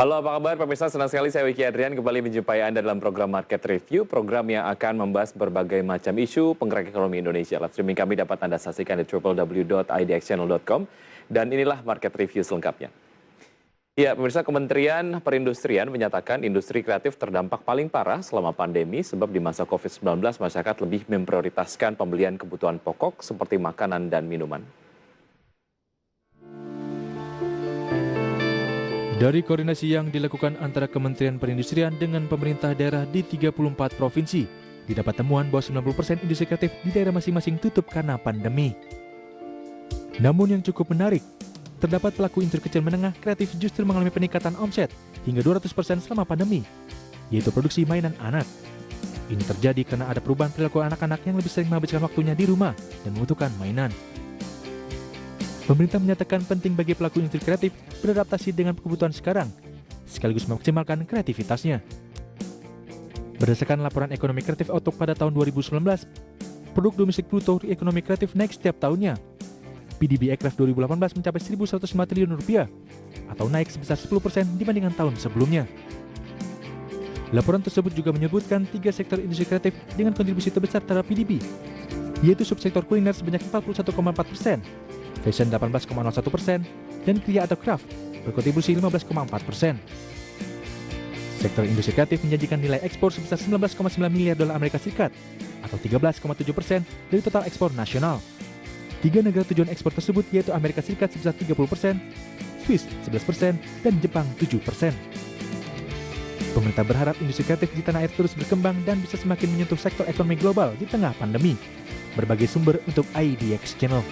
Halo, apa kabar pemirsa? Senang sekali saya Wiki Adrian kembali menjumpai Anda dalam program Market Review, program yang akan membahas berbagai macam isu penggerak ekonomi Indonesia. Live streaming kami dapat Anda saksikan di www.idxchannel.com dan inilah Market Review selengkapnya. Ya, pemirsa, Kementerian Perindustrian menyatakan industri kreatif terdampak paling parah selama pandemi sebab di masa COVID-19 masyarakat lebih memprioritaskan pembelian kebutuhan pokok seperti makanan dan minuman. Dari koordinasi yang dilakukan antara Kementerian Perindustrian dengan pemerintah daerah di 34 provinsi, didapat temuan bahwa 90% industri kreatif di daerah masing-masing tutup karena pandemi. Namun yang cukup menarik, terdapat pelaku industri kecil menengah kreatif justru mengalami peningkatan omset hingga 200% selama pandemi, yaitu produksi mainan anak. Ini terjadi karena ada perubahan perilaku anak-anak yang lebih sering menghabiskan waktunya di rumah dan membutuhkan mainan. Pemerintah menyatakan penting bagi pelaku industri kreatif beradaptasi dengan kebutuhan sekarang, sekaligus memaksimalkan kreativitasnya. Berdasarkan laporan ekonomi kreatif Outlook pada tahun 2019, produk domestik bruto ekonomi kreatif naik setiap tahunnya. PDB Aircraft 2018 mencapai Rp1.105 triliun, atau naik sebesar 10% dibandingkan tahun sebelumnya. Laporan tersebut juga menyebutkan 3 sektor industri kreatif dengan kontribusi terbesar terhadap PDB, yaitu subsektor kuliner sebanyak 41,4%, fashion 18,01%, dan kriya atau craft berkontribusi 15,4%. Sektor industri kreatif menjanjikan nilai ekspor sebesar 19,9 miliar dolar Amerika Serikat atau 13,7% dari total ekspor nasional. 3 negara tujuan ekspor tersebut yaitu Amerika Serikat sebesar 30%, Swiss 11%, dan Jepang 7%. Pemerintah berharap industri kreatif di tanah air terus berkembang dan bisa semakin menyentuh sektor ekonomi global di tengah pandemi. Berbagai sumber untuk IDX Channel.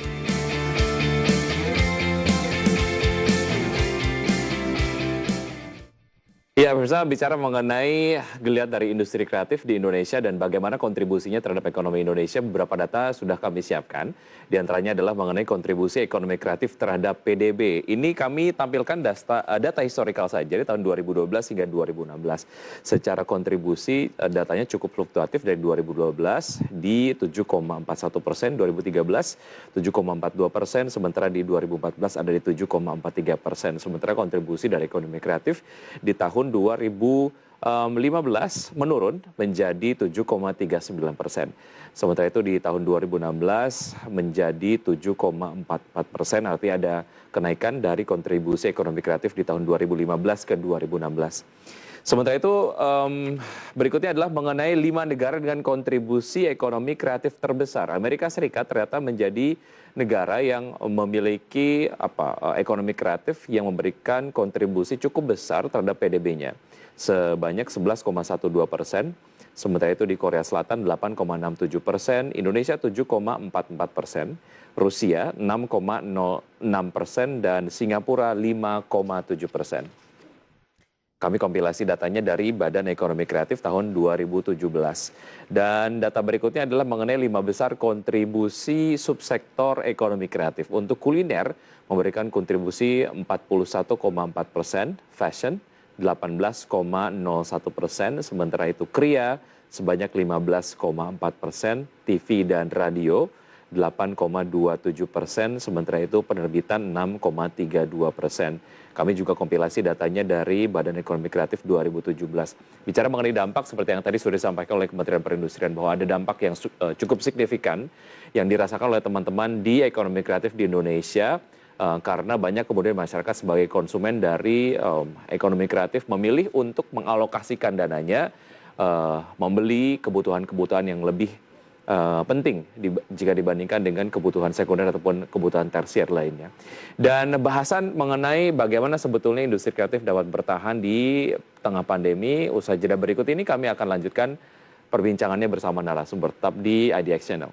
Ya, pemirsa, bicara mengenai geliat dari industri kreatif di Indonesia dan bagaimana kontribusinya terhadap ekonomi Indonesia, beberapa data sudah kami siapkan. Di antaranya adalah mengenai kontribusi ekonomi kreatif terhadap PDB. Ini kami tampilkan data historikal saja dari tahun 2012 hingga 2016. Secara kontribusi, datanya cukup fluktuatif dari 2012 di 7,41%, 2013 7,42%, sementara di 2014 ada di 7,43%. Sementara kontribusi dari ekonomi kreatif di tahun 2015 menurun menjadi 7,39%. Sementara itu di tahun 2016 menjadi 7,44%, artinya ada kenaikan dari kontribusi ekonomi kreatif di tahun 2015 ke 2016. Sementara itu berikutnya adalah mengenai 5 negara dengan kontribusi ekonomi kreatif terbesar. Amerika Serikat ternyata menjadi negara yang memiliki ekonomi kreatif yang memberikan kontribusi cukup besar terhadap PDB-nya sebanyak 11,12%. Sementara itu di Korea Selatan 8,67%, Indonesia 7,44%, Rusia 6,06%, dan Singapura 5,7%. Kami kompilasi datanya dari Badan Ekonomi Kreatif tahun 2017. Dan data berikutnya adalah mengenai 5 besar kontribusi subsektor ekonomi kreatif. Untuk kuliner memberikan kontribusi 41,4%, fashion 18,01%, sementara itu kriya sebanyak 15,4%, TV dan radio 8,27%, sementara itu penerbitan 6,32%. Kami juga kompilasi datanya dari Badan Ekonomi Kreatif 2017. Bicara mengenai dampak seperti yang tadi sudah disampaikan oleh Kementerian Perindustrian bahwa ada dampak yang cukup signifikan yang dirasakan oleh teman-teman di ekonomi kreatif di Indonesia karena banyak kemudian masyarakat sebagai konsumen dari ekonomi kreatif memilih untuk mengalokasikan dananya membeli kebutuhan-kebutuhan yang lebih penting jika dibandingkan dengan kebutuhan sekunder ataupun kebutuhan tersier lainnya. Dan bahasan mengenai bagaimana sebetulnya industri kreatif dapat bertahan di tengah pandemi, usaha jeda berikut ini kami akan lanjutkan perbincangannya bersama narasumber tetap di IDX Channel.